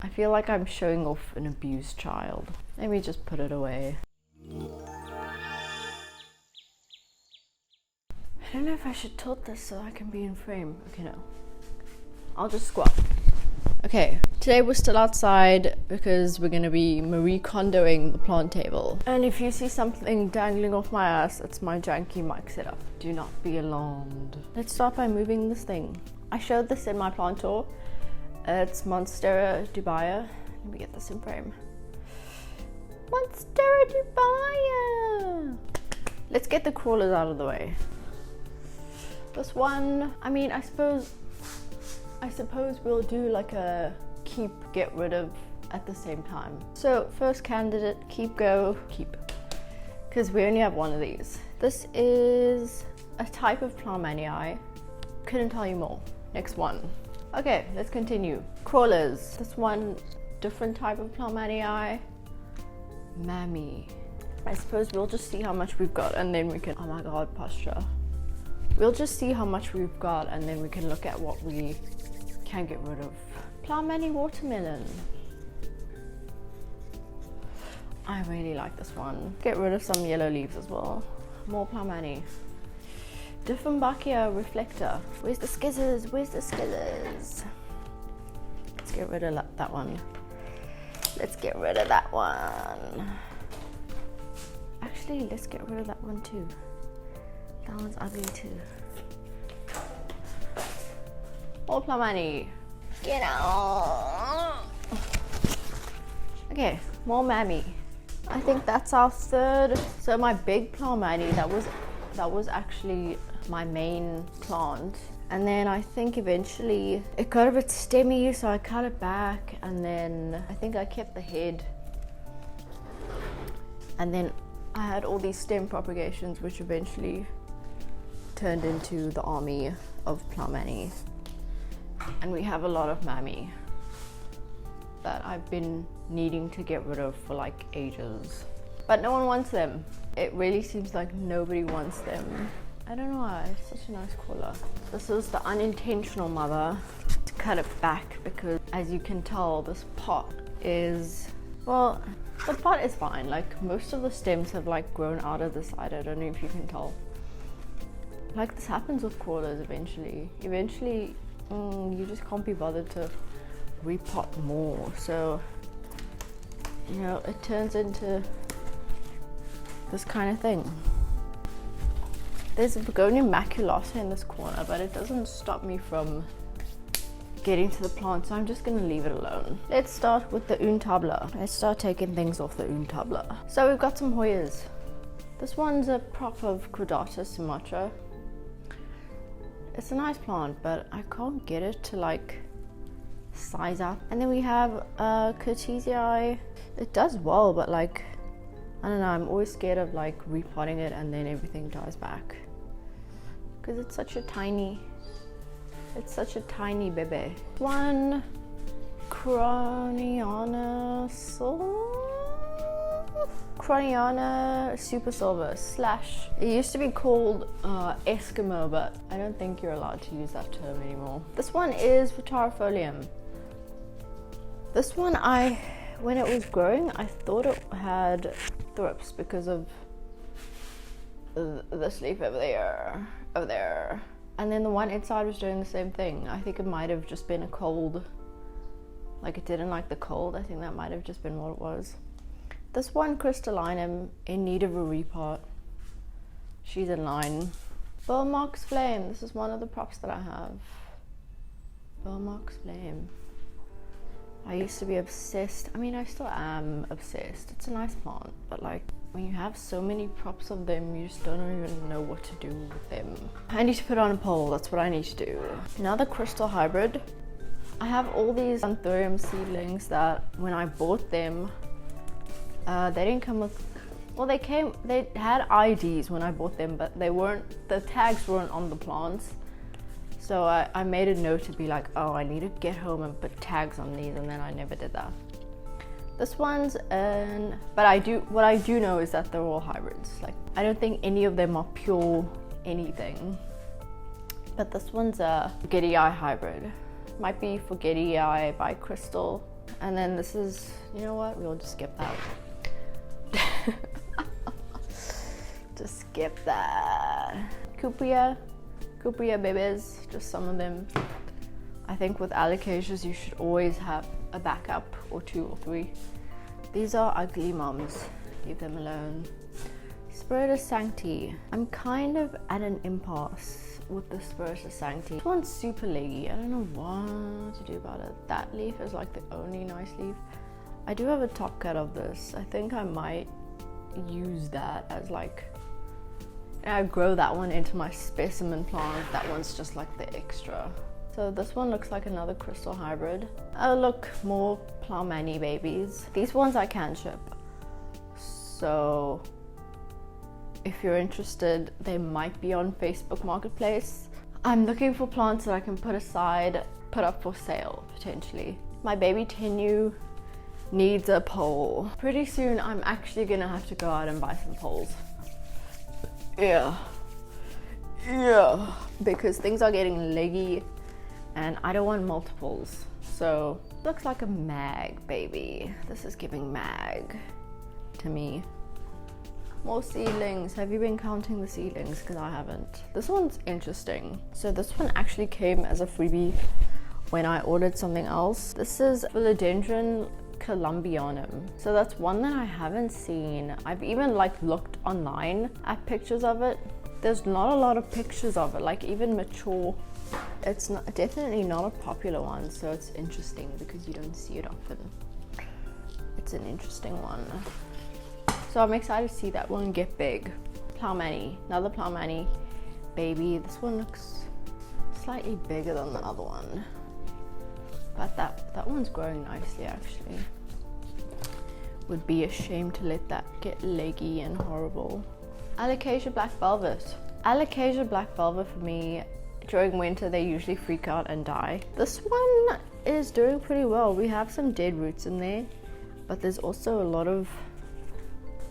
I feel like I'm showing off an abused child. Let me just put it away. I don't know if I should tilt this so I can be in frame. Okay, no. I'll just squat. Okay, today we're still outside because we're gonna be Marie Kondoing the plant table. And if you see something dangling off my ass, it's my janky mic setup. Do not be alarmed. Let's start by moving this thing. I showed this in my plant tour. It's Monstera dubia. Let me get this in frame. Monstera dubia! Let's get the crawlers out of the way. This one, I mean, I suppose we'll do like a keep, get rid of at the same time. So first candidate, keep, because we only have one of these. This is a type of Plarmanii. Couldn't tell you more. Next one. Okay, let's continue. Crawlers. This one, different type of Plarmanii. Mammy. I suppose we'll just see how much we've got and then we can, oh my god, posture. We'll just see how much we've got and then we can look at what we can get rid of. Plarmanii watermelon. I really like this one. Get rid of some yellow leaves as well. More Plarmanii. Dieffenbachia reflector. Where's the skizzers? Where's the skizzers? Let's get rid of that one. Let's get rid of that one. Actually, let's get rid of that one too. That one's ugly too. More Plarmanii. Get out. Okay, more Mammy. I think that's our third. So my big Plarmanii, that was actually my main plant. And then I think eventually it got a bit stemmy, so I cut it back, and then I think I kept the head. And then I had all these stem propagations, which eventually turned into the army of Plarmanii. And we have a lot of Mammy that I've been needing to get rid of for like ages. But no one wants them. It really seems like nobody wants them. I don't know why, it's such a nice crawler. This is the unintentional mother. To cut it back because as you can tell, this pot is, well, the pot is fine. Like most of the stems have like grown out of the side. I don't know if you can tell. Like this happens with crawlers eventually. You just can't be bothered to repot more. So, you know, it turns into this kind of thing. There's a begonia maculata in this corner, but it doesn't stop me from getting to the plant, so I'm just gonna leave it alone. Let's start with the Untabler. Let's start taking things off the Untabler. So we've got some Hoyas. This one's a prop of Cordata Sumatra. It's a nice plant, but I can't get it to like size up. And then we have Curtisii. It does well, but like, I don't know, I'm always scared of like repotting it and then everything dies back. Because it's such a tiny baby. One, Croniana Super Silver / it used to be called Eskimo, but I don't think you're allowed to use that term anymore. This one is Vitarifolium. This one, when it was growing, I thought it had thrips because of this leaf over there. And then the one inside was doing the same thing. I think it might have just been a cold, like it didn't like the cold. I think that might have just been what it was. This one, Crystallinum, in need of a repot. She's in line. Belmox Flame. This is one of the props that I have. Belmox Flame. I used to be obsessed. I mean, I still am obsessed. It's a nice plant, but like when you have so many props of them, you just don't even know what to do with them. I need to put on a pole. That's what I need to do. Another crystal hybrid. I have all these Anthurium seedlings that when I bought them, they didn't come with, well, they had IDs when I bought them, but the tags weren't on the plants. So I made a note to be like, oh, I need to get home and put tags on these, and then I never did that. This one's but what I do know is that they're all hybrids. Like, I don't think any of them are pure anything. But this one's a Forgetii hybrid. Might be Forgetii by Crystal. And then this is, you know what, we'll just skip that. Just skip that. Cupria babies, just some of them. I think with alocasias you should always have a backup, or 2 or 3. These are ugly mums, leave them alone. Spiritus Sancti. I'm kind of at an impasse with the Spiritus Sancti. This one's super leggy. I don't know what to do about it. That leaf is like the only nice leaf. I do have a top cut of this. I think I might use that as like, I grow that one into my specimen plant. That one's just like the extra. So this one looks like another crystal hybrid. Oh look, more Ploumani babies. These ones I can ship. So if you're interested, they might be on Facebook Marketplace. I'm looking for plants that I can put aside, put up for sale potentially. My baby Tenu needs a pole. Pretty soon I'm actually gonna have to go out and buy some poles. Yeah, because things are getting leggy and I don't want multiples. So looks like a mag baby. This is giving mag to me. More seedlings. Have you been counting the seedlings? Because I haven't. This one's interesting. So this one actually came as a freebie when I ordered something else. This is Philodendron Columbianum. So that's one that I haven't seen. I've even like looked online at pictures of it. There's not a lot of pictures of it, like even mature. It's not, definitely not a popular one, so it's interesting because you don't see it often. It's an interesting one. So I'm excited to see that one get big. Ploumani, another Ploumani baby. This one looks slightly bigger than the other one. But that one's growing nicely actually. Would be a shame to let that get leggy and horrible. Alocasia Black Velvet. Alocasia Black Velvet for me, during winter they usually freak out and die. This one is doing pretty well. We have some dead roots in there, but there's also a lot of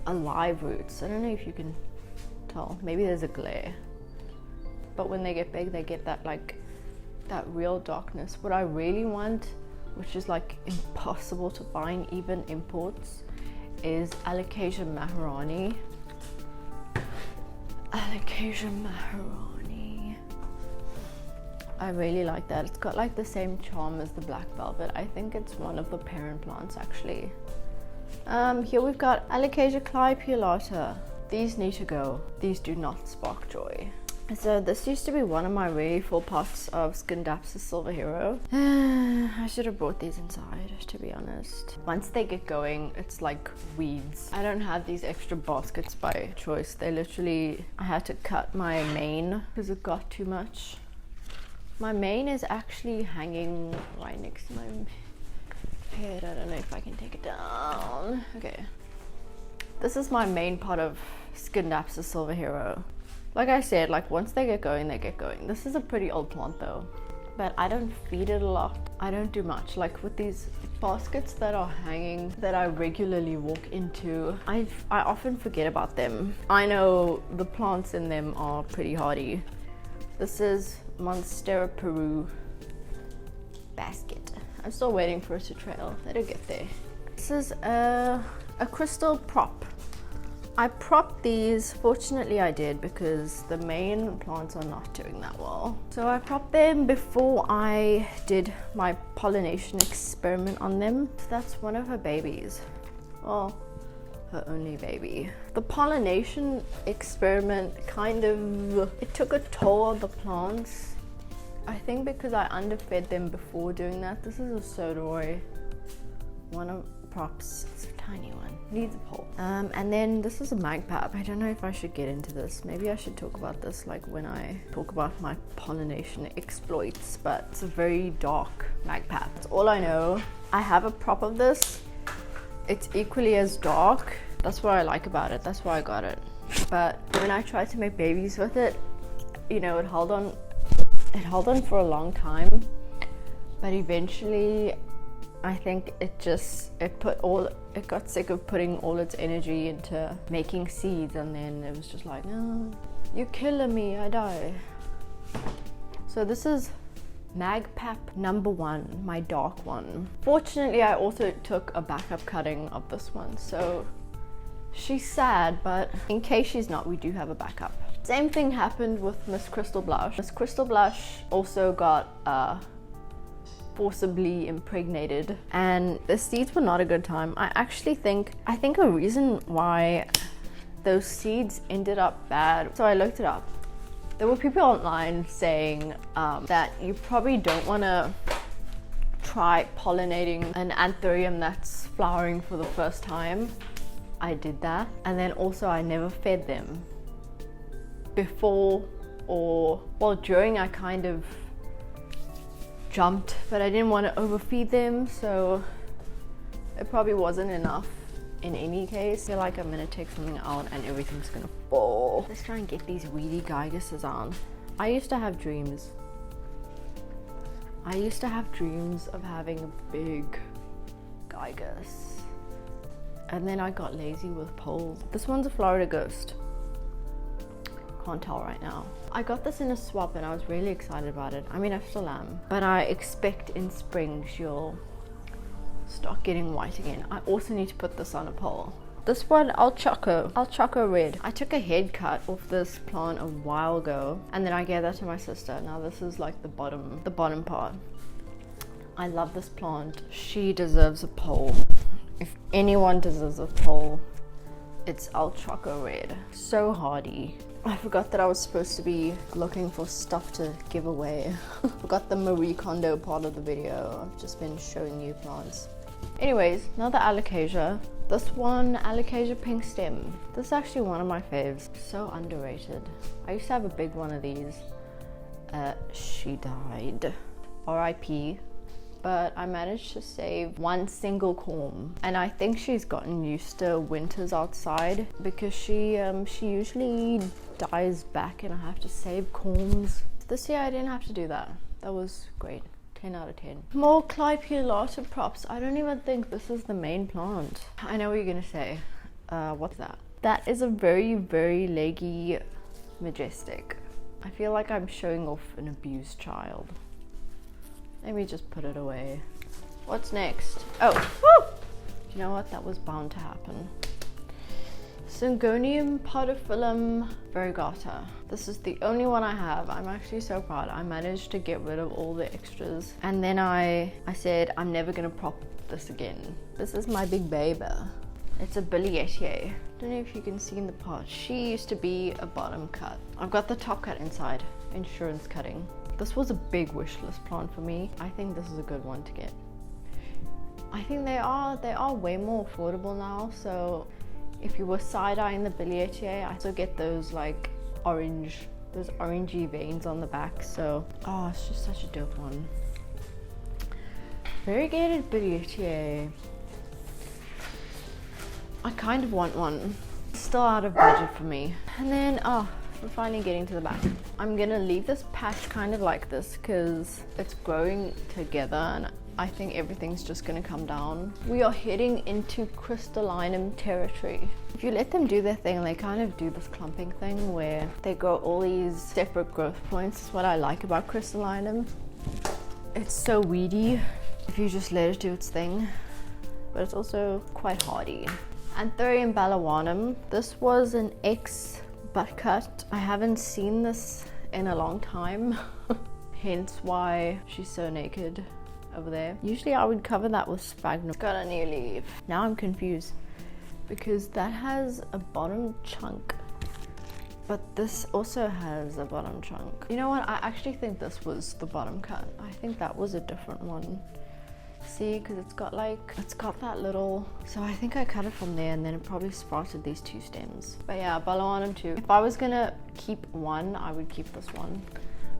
alive roots. I don't know if you can tell. Maybe there's a glare. But when they get big, they get that like that real darkness. What I really want, which is like impossible to find even imports, is Alocasia Maharani. Alocasia Maharani. I really like that. It's got like the same charm as the Black Velvet. I think it's one of the parent plants actually. Here we've got Alocasia Clipeulata. These need to go. These do not spark joy. So this used to be one of my really full pots of Scindapsus Silver Hero. I should have brought these inside, to be honest. Once they get going, it's like weeds. I don't have these extra baskets by choice. They literally, I had to cut my main because it got too much. My main is actually hanging right next to my head. I don't know if I can take it down. Okay. This is my main pot of Scindapsus Silver Hero. Like I said, like once they get going, they get going. This is a pretty old plant though, but I don't feed it a lot. I don't do much. Like with these baskets that are hanging that I regularly walk into, I often forget about them. I know the plants in them are pretty hardy. This is Monstera Peru basket. I'm still waiting for it to trail. It'll get there. This is a crystal prop. I propped these, fortunately I did, because the main plants are not doing that well. So I propped them before I did my pollination experiment on them. So that's one of her babies. Well, her only baby. The pollination experiment kind of, it took a toll on the plants. I think because I underfed them before doing that. This is a Sodoi, one of props. It's a tiny one, needs a pole. And then this is a magpap. I don't know if I should get into this. Maybe I should talk about this like when I talk about my pollination exploits, but it's a very dark magpap. That's all I know. I have a prop of this. It's equally as dark. That's what I like about it. That's why I got it. But when I tried to make babies with it, you know, it held on for a long time, but eventually I think it got sick of putting all its energy into making seeds, and then it was just like, no, you're killing me, I die. So this is Magpap #1, my dark one. Fortunately, I also took a backup cutting of this one, so she's sad, but in case she's not, we do have a backup. Same thing happened with Miss Crystal Blush. Miss Crystal Blush also got forcibly impregnated, and the seeds were not a good time. I think a reason why those seeds ended up bad, so I looked it up. There were people online saying that you probably don't want to try pollinating an Anthurium that's flowering for the first time. I did that, and then also I never fed them before, or well, during I kind of jumped, but I didn't want to overfeed them, so it probably wasn't enough in any case. I feel like I'm gonna take something out and everything's gonna fall. Let's try and get these weedy gigas on. I used to have dreams. I used to have dreams of having a big gigas, and then I got lazy with poles. This one's a Florida Ghost. Can't tell right now. I got this in a swap and I was really excited about it. I mean, I still am, but I expect in spring she'll start getting white again. I also need to put this on a pole. This one, I'll choco red. I took a head cut off this plant a while ago, and then I gave that to my sister. Now this is like the bottom part. I love this plant. She deserves a pole. If anyone deserves a pole, it's I'll choco red. So hardy. I forgot that I was supposed to be looking for stuff to give away. Forgot the Marie Kondo part of the video. I've just been showing you plants. Anyways, another alocasia. This one, alocasia pink stem. This is actually one of my faves. So underrated. I used to have a big one of these. She died. R.I.P. But I managed to save one single corm, and I think she's gotten used to winters outside because she usually dies back and I have to save corms. This year I didn't have to do that. That was great. 10 out of 10. More Clipulata props. I don't even think this is the main plant. I know what you're gonna say. What's that? That is a very, very leggy majestic. I feel like I'm showing off an abused child. Let me just put it away. What's next? Oh, woo! You know what? That was bound to happen. Syngonium podophyllum variegata. This is the only one I have. I'm actually so proud. I managed to get rid of all the extras. And then I said, I'm never gonna prop this again. This is my big baby. It's a Bilietier. Don't know if you can see in the pot. She used to be a bottom cut. I've got the top cut inside. Insurance cutting. This was a big wish list plant for me. I think this is a good one to get. I think they are way more affordable now. So if you were side-eyeing the Bilietier, I still get those like those orangey veins on the back. So, oh, it's just such a dope one. Variegated Bilietier. I kind of want one. Still out of budget for me. And then, we're finally getting to the back. I'm gonna leave this patch kind of like this because it's growing together and I think everything's just gonna come down. We are heading into crystallinum territory. If you let them do their thing, they kind of do this clumping thing where they grow all these separate growth points. That's what I like about crystallinum. It's so weedy if you just let it do its thing, but it's also quite hardy. Anthurium ballawanum. This was an ex butt cut. I haven't seen this in a long time. Hence why she's so naked over there. Usually I would cover that with sphagnum. Got a new leaf. Now I'm confused because that has a bottom chunk, but this also has a bottom chunk. You know what? I actually think this was the bottom cut. I think that was a different one. See, because it's got that little, so I think I cut it from there and then it probably sprouted these two stems. But yeah, ballawanum too. If I was gonna keep one, I would keep this one,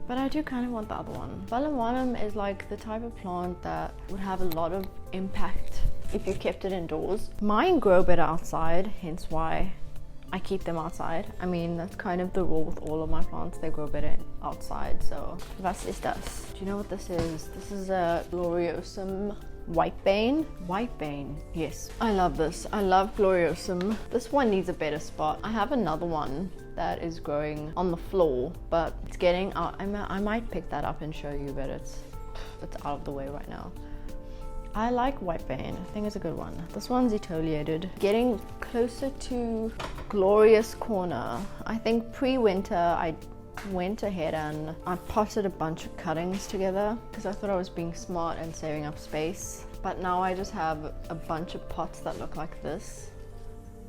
but I do kind of want the other one. Ballawanum is like the type of plant that would have a lot of impact if you kept it indoors. Mine grow better outside, hence why I keep them outside. I mean, that's kind of the rule with all of my plants. They grow better outside, so was ist das? Do you know what this is? This is a Gloriosum White Bane. Yes, I love this. I love Gloriosum. This one needs a better spot. I have another one that is growing on the floor, but it's getting out. I might pick that up and show you, but it's out of the way right now. I like White Bane. I think it's a good one. This one's etoliated. Getting closer to Glorious Corner. I think pre-winter I went ahead and I potted a bunch of cuttings together because I thought I was being smart and saving up space. But now I just have a bunch of pots that look like this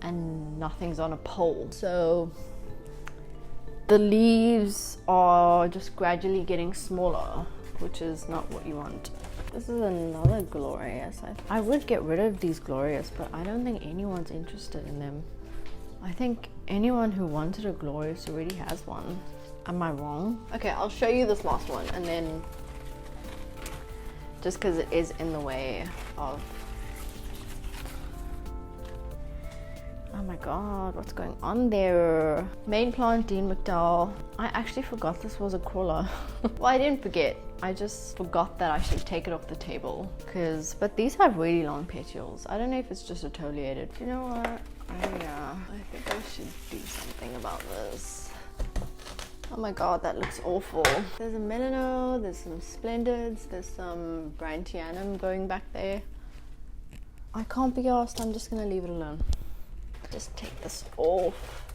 and nothing's on a pole. So the leaves are just gradually getting smaller, which is not what you want. This is another Glorious. I would get rid of these Glorious, but I don't think anyone's interested in them. I think anyone who wanted a Glorious already has one. Am I wrong? Okay, I'll show you this last one, and then just because it is in the way of... Oh my god, what's going on there? Main plant, Dean McDowell. I actually forgot this was a crawler. Well, I didn't forget. I just forgot that I should take it off the table. But these have really long petioles. I don't know if it's just exfoliated. You know what? I think I should do something about this. Oh my god, that looks awful. There's a Melano, there's some Splendids, there's some Brantianum going back there. I can't be arsed, I'm just gonna leave it alone. Just take this off.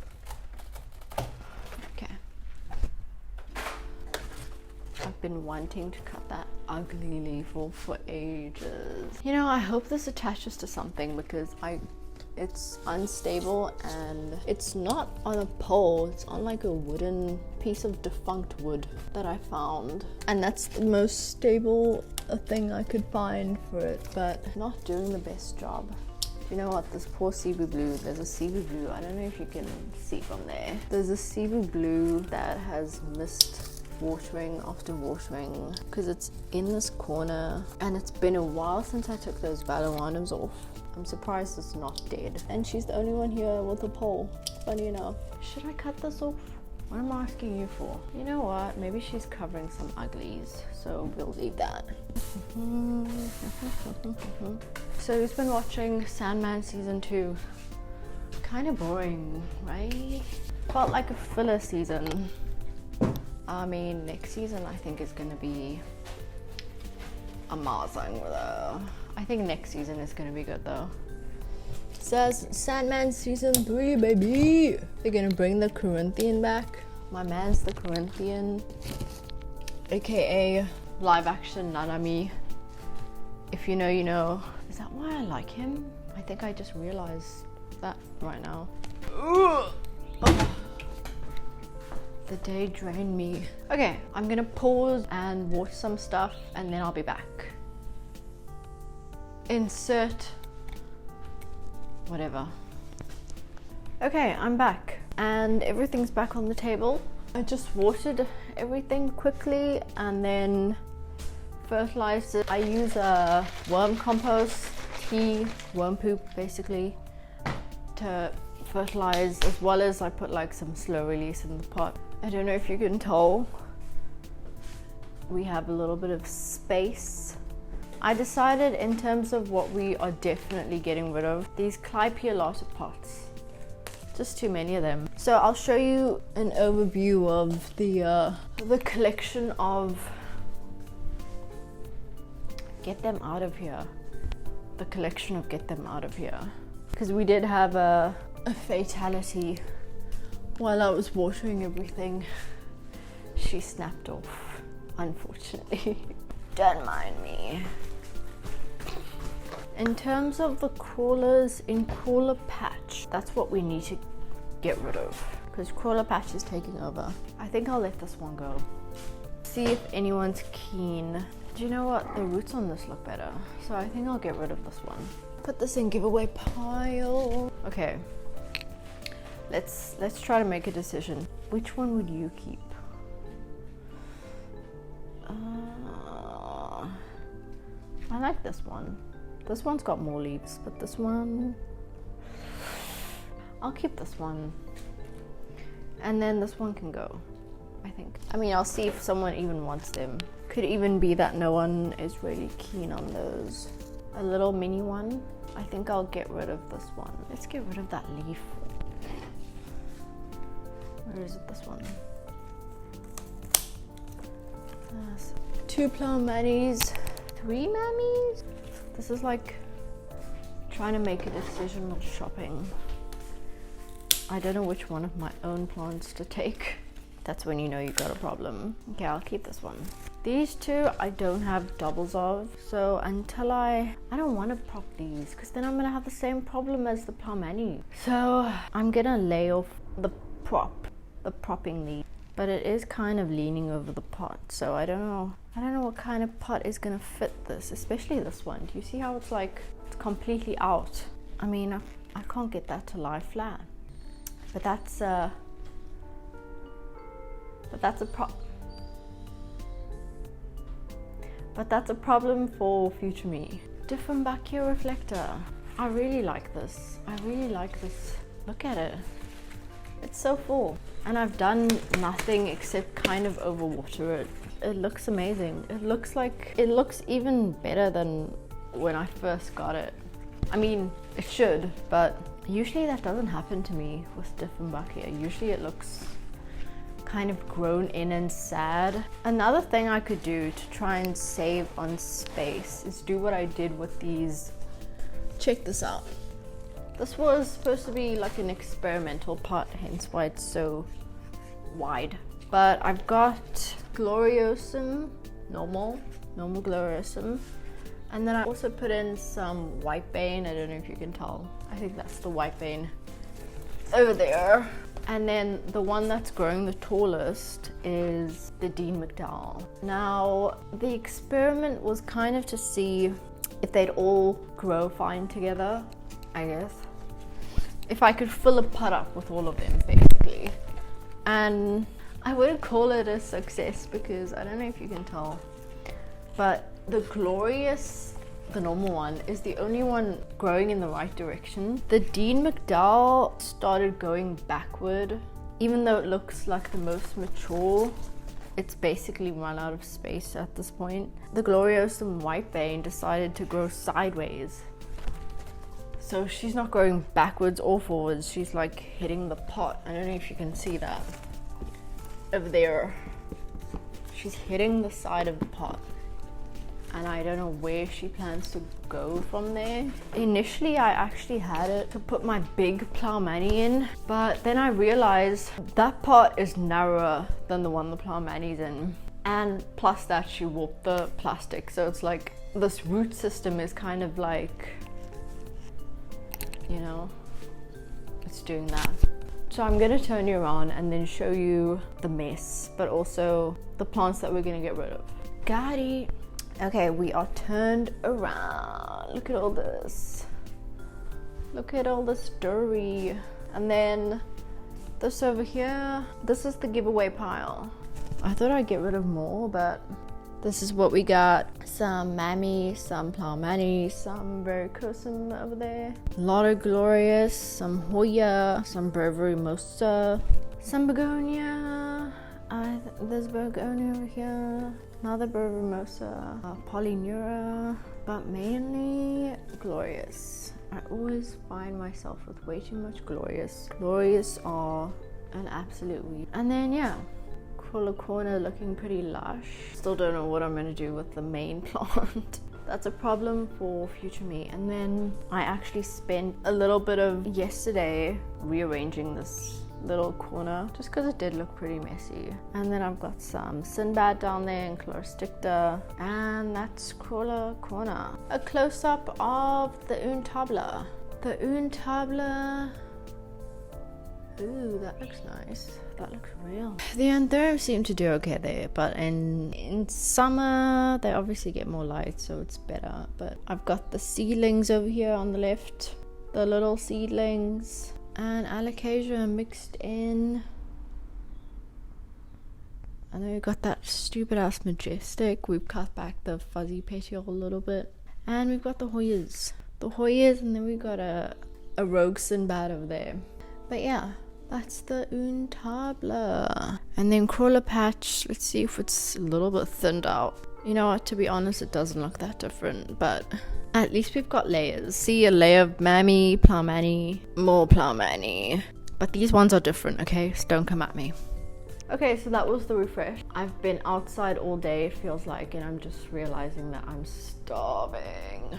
Okay. I've been wanting to cut that ugly leaf off for ages. You know, I hope this attaches to something because it's unstable and it's not on a pole, it's on like a wooden piece of defunct wood that I found. And that's the most stable thing I could find for it, but not doing the best job. You know what, this poor Cebu blue, there's a Cebu blue, I don't know if you can see from there. There's a Cebu blue that has missed watering after watering because it's in this corner and it's been a while since I took those Valuanums off. I'm surprised it's not dead. And she's the only one here with a pole, funny enough. Should I cut this off? What am I asking you for? You know what, maybe she's covering some uglies, so we'll leave that. So who's been watching Sandman season 2? Kind of boring, right? Felt like a filler season. I mean, next season I think is gonna be amazing though. I think next season is gonna be good though. It says Sandman season 3, baby. They're gonna bring the Corinthian back. My man's the Corinthian, aka live action Nanami. If you know, you know. Is that why I like him? I think I just realized that right now. Oh. The day drained me. Okay, I'm gonna pause and watch some stuff and then I'll be back. Insert whatever. Okay, I'm back and everything's back on the table. I just watered everything quickly and then fertilized it. I use a worm compost, worm poop basically, to fertilize, as well as I put like some slow release in the pot. I don't know if you can tell, we have a little bit of space. I decided in terms of what we are definitely getting rid of, these Clipeolata pots. Just too many of them. So I'll show you an overview of the collection of, get them out of here. The collection of get them out of here. Because we did have a fatality while I was watering everything. She snapped off, unfortunately. Don't mind me. In terms of the crawlers in Crawler Patch, that's what we need to get rid of because Crawler Patch is taking over. I think I'll let this one go. See if anyone's keen. Do you know what? The roots on this look better. So I think I'll get rid of this one. Put this in giveaway pile. Okay. Let's try to make a decision. Which one would you keep? I like this one. This one's got more leaves, but this one, I'll keep this one. And then this one can go, I think. I mean, I'll see if someone even wants them. Could even be that no one is really keen on those. a little mini one. I think I'll get rid of this one. Let's get rid of that leaf. Where is it? This one. 2 plant manis, 3 mammies. This is like trying to make a decision on shopping. I don't know which one of my own plants to take. That's when you know you got a problem. Okay, I'll keep this one. These 2 I don't have doubles of, so until I don't want to prop these because then I'm gonna have the same problem as the plant mani. So I'm gonna lay off the propping leaf, but it is kind of leaning over the pot, so I don't know what kind of pot is gonna fit this, especially this one. Do you see how it's like it's completely out? I mean, I can't get that to lie flat, but that's a problem for future me. Dieffenbachia reflector. I really like this. Look at it. It's so full. And I've done nothing except kind of overwater it. It looks amazing. It looks even better than when I first got it. I mean, it should, but usually that doesn't happen to me with Dieffenbachia. Usually it looks kind of grown in and sad. Another thing I could do to try and save on space is do what I did with these. Check this out. This was supposed to be like an experimental pot, hence why it's so wide. But I've got Gloriosum, normal Gloriosum. And then I also put in some whitebane. I don't know if you can tell. I think that's the whitebane over there. And then the one that's growing the tallest is the Dean McDowell. Now, the experiment was kind of to see if they'd all grow fine together, I guess. If I could fill a pot up with all of them, basically. And I wouldn't call it a success because I don't know if you can tell, but the Glorious, the normal one, is the only one growing in the right direction. The Dean McDowell started going backward. Even though it looks like the most mature, it's basically run out of space at this point. The Gloriosum Whitebane decided to grow sideways. So she's not growing backwards or forwards, she's like hitting the pot. I don't know if you can see that. Over there. She's hitting the side of the pot. And I don't know where she plans to go from there. Initially, I actually had it to put my big Plough-Mani in, but then I realized that pot is narrower than the one the Plough-Mani's in. And plus that, she warped the plastic, so it's like this root system is kind of like, you know, it's doing that. So I'm gonna turn you around and then show you the mess, but also the plants that we're gonna get rid of. Got it. Okay, we are turned around. Look at all this. Look at all this dirt. And then this over here, this is the giveaway pile. I thought I'd get rid of more, but this is what we got. Some Mammy, some Plough-Mani, some Varicosum over there. A lot of Glorious, some Hoya, some Breviremosa, some Begonia. There's Begonia over here. Another Breviremosa, Polyneura, but mainly Glorious. I always find myself with way too much Glorious. Glorious are an absolute weed. And then yeah, Crawler Corner looking pretty lush. Still don't know what I'm gonna do with the main plant. That's a problem for future me. And then I actually spent a little bit of yesterday rearranging this little corner just because it did look pretty messy. And then I've got some Sinbad down there and Chloristicta, and that's Crawler Corner. A close-up of the Untabla. The Untabla, ooh, that looks nice. That looks real. The Anthurium seem to do okay there, but in summer they obviously get more light, so it's better. But I've got the Seedlings over here on the left, the little Seedlings, and Alocasia mixed in. And then we've got that stupid ass Majestic. We've cut back the fuzzy petiole a little bit. And we've got the Hoyas. And then we've got a Rogue Sinbad over there. But yeah, that's the Untabla. And then Crawler Patch, let's see if it's a little bit thinned out. You know what, to be honest, it doesn't look that different, but at least we've got layers. See, a layer of mammy, plow-manny, more plow-manny. But these ones are different, okay? So don't come at me. Okay, so that was the refresh. I've been outside all day, it feels like, and I'm just realizing that I'm starving.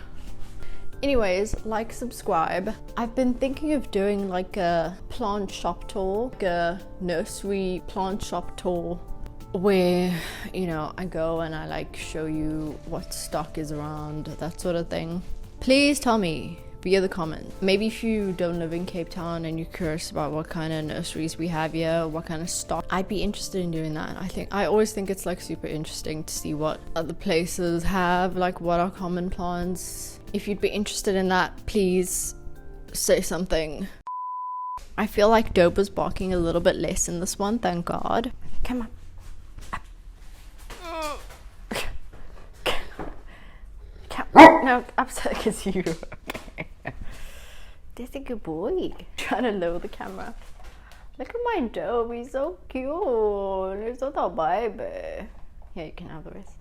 Anyways, like, subscribe. I've been thinking of doing like a plant shop tour, like a nursery plant shop tour, where, you know, I go and I like show you what stock is around, that sort of thing. Please tell me via the comments. Maybe if you don't live in Cape Town and you're curious about what kind of nurseries we have here, what kind of stock, I'd be interested in doing that. I always think it's like super interesting to see what other places have, like what are common plants. If you'd be interested in that, please say something. I feel like Dope was barking a little bit less in this one, thank God. Come on. No, upset because you. That's a good boy. Trying to lower the camera. Look at my Dope, he's so cute. He's so baby. Yeah, you can have the rest.